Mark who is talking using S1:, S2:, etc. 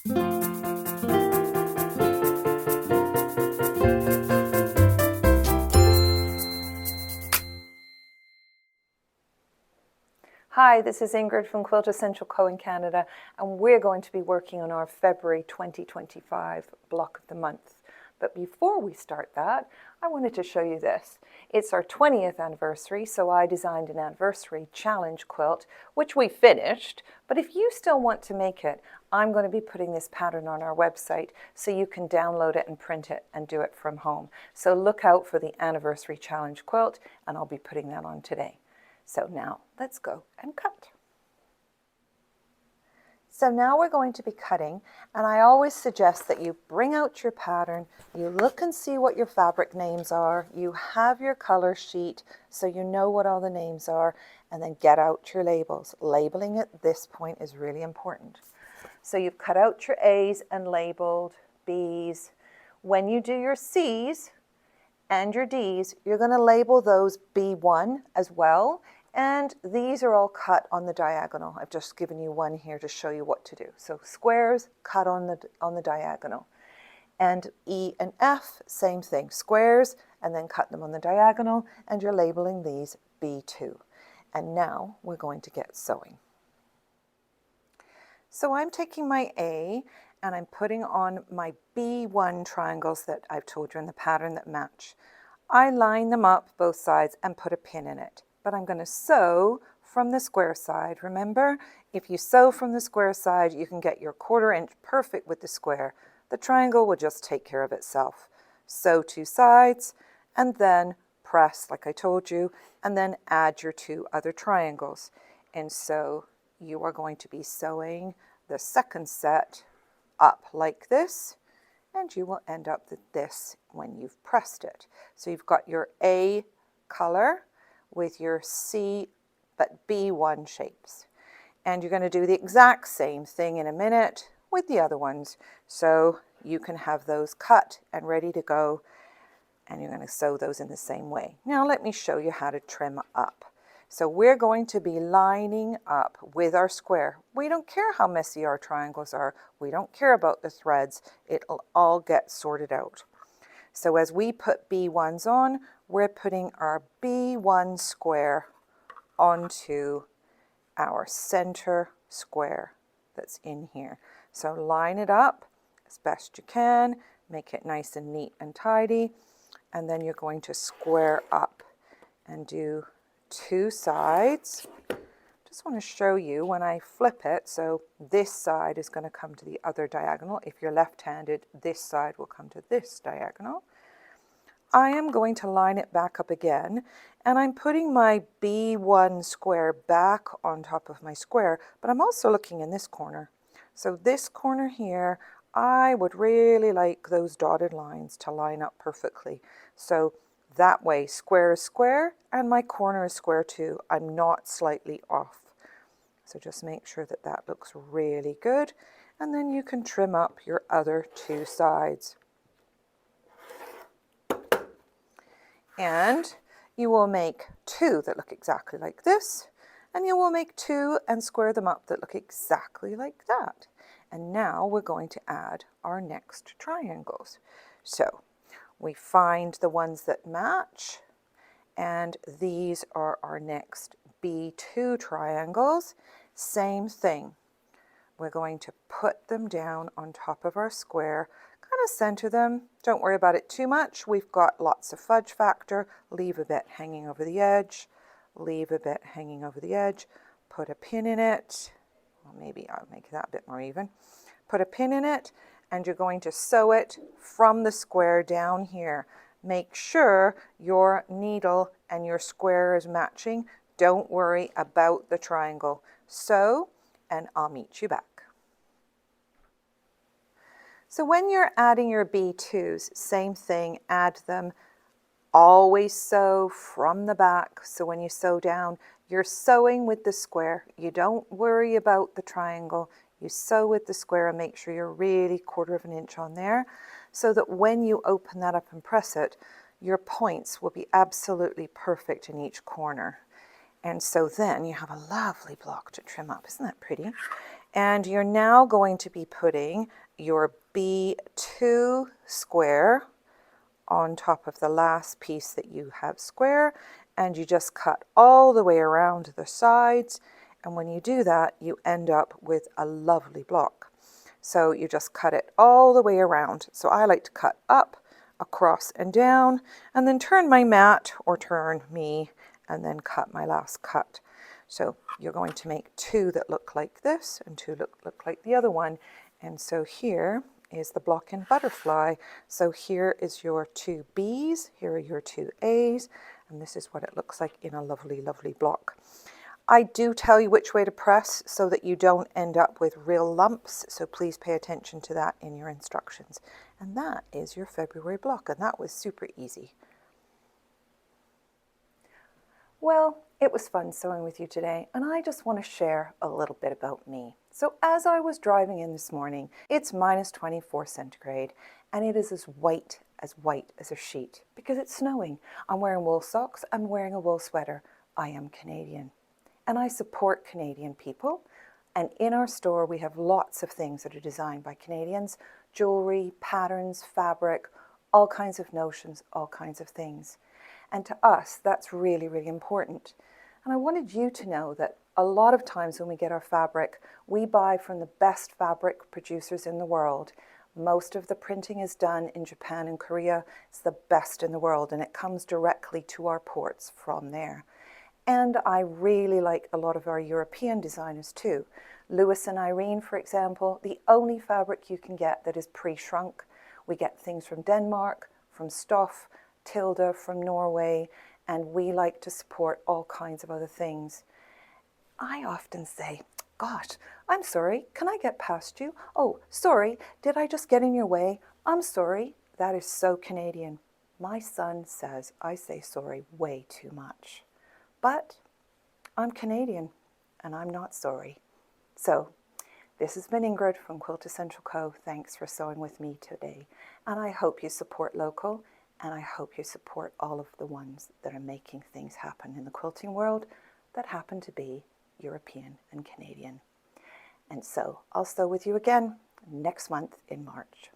S1: Hi, this is Ingrid from Quiltessential Co in Canada, and we're going to be working on our February 2025 block of the month. But before we start that, I wanted to show you this. It's our 20th anniversary, so I designed an anniversary challenge quilt, which we finished. But if you still want to make it, I'm going to be putting this pattern on our website so you can download it and print it and do it from home. So look out for the anniversary challenge quilt, and I'll be putting that on today. So now let's go and cut. So now we're going to be cutting, and I always suggest that you bring out your pattern, you look and see what your fabric names are, you have your color sheet so you know what all the names are, and then get out your labels. Labeling at this point is really important. So you've cut out your A's and labeled B's. When you do your C's and your D's, you're going to label those B1 as well. And these are all cut on the diagonal. I've just given you one here to show you what to do. So squares cut on the diagonal. And E and F, same thing. Squares, and then cut them on the diagonal, and you're labeling these B2. And now we're going to get sewing. So I'm taking my A, and I'm putting on my B1 triangles that I've told you in the pattern that match. I line them up both sides and put a pin in it. But I'm going to sew from the square side. Remember, if you sew from the square side, you can get your 1/4 inch perfect with the square. The triangle will just take care of itself. Sew 2 sides and then press like I told you, and then add your 2 other triangles. And so you are going to be sewing the second set up like this, and you will end up with this when you've pressed it. So you've got your A color with your C but B1 shapes. And you're going to do the exact same thing in a minute with the other ones. So you can have those cut and ready to go, and you're going to sew those in the same way. Now let me show you how to trim up. So we're going to be lining up with our square. We don't care how messy our triangles are. We don't care about the threads. It'll all get sorted out. So as we put B1s on, we're putting our B1 square onto our center square that's in here. So line it up as best you can, make it nice and neat and tidy, and then you're going to square up and do 2 sides. Just want to show you when I flip it, so this side is going to come to the other diagonal. If you're left-handed, this side will come to this diagonal. I am going to line it back up again, and I'm putting my B1 square back on top of my square, but I'm also looking in this corner. So this corner here, I would really like those dotted lines to line up perfectly. So that way, square is square, and my corner is square too. I'm not slightly off. So just make sure that that looks really good, and then you can trim up your other 2 sides. And you will make 2 that look exactly like this, and you will make 2 and square them up that look exactly like that. And now we're going to add our next triangles. So we find the ones that match, and these are our next B2 triangles. Same thing. We're going to put them down on top of our square, kind of center them. Don't worry about it too much. We've got lots of fudge factor. Leave a bit hanging over the edge. Leave a bit hanging over the edge. Put a pin in it. Well, maybe I'll make that a bit more even. Put a pin in it, and you're going to sew it from the square down here. Make sure your needle and your square is matching. Don't worry about the triangle. Sew, and I'll meet you back. So when you're adding your B2s, same thing, add them. Always sew from the back. So when you sew down, you're sewing with the square. You don't worry about the triangle. You sew with the square and make sure you're really 1/4 inch on there, so that when you open that up and press it, your points will be absolutely perfect in each corner. And so then you have a lovely block to trim up. Isn't that pretty? And you're now going to be putting your B2 square on top of the last piece that you have square, and you just cut all the way around the sides, and when you do that you end up with a lovely block. So you just cut it all the way around. So I like to cut up, across and down, and then turn my mat or turn me and then cut my last cut. So you're going to make two that look like this and two look like the other one. And so here is the block in butterfly. So here is your two B's, here are your two A's, and this is what it looks like in a lovely, lovely block. I do tell you which way to press so that you don't end up with real lumps, so please pay attention to that in your instructions. And that is your February block, and that was super easy. Well, it was fun sewing with you today, and I just want to share a little bit about me. So as I was driving in this morning, it's -24 centigrade, and it is as white as a sheet because it's snowing. I'm wearing wool socks, I'm wearing a wool sweater. I am Canadian, and I support Canadian people. And in our store, we have lots of things that are designed by Canadians: jewelry, patterns, fabric, all kinds of notions, all kinds of things. And to us, that's really, really important. And I wanted you to know that a lot of times when we get our fabric, we buy from the best fabric producers in the world. Most of the printing is done in Japan and Korea. It's the best in the world, and it comes directly to our ports from there. And I really like a lot of our European designers too. Lewis and Irene, for example, the only fabric you can get that is pre-shrunk. We get things from Denmark, from Stoff, Tilda from Norway, and we like to support all kinds of other things. I often say, gosh, I'm sorry, can I get past you? Oh, sorry, did I just get in your way? I'm sorry. That is so Canadian. My son says I say sorry way too much. But I'm Canadian, and I'm not sorry. So, this has been Ingrid from Quiltessential Co. Thanks for sewing with me today. And I hope you support local, and I hope you support all of the ones that are making things happen in the quilting world that happen to be European and Canadian. And so, I'll sew with you again next month in March.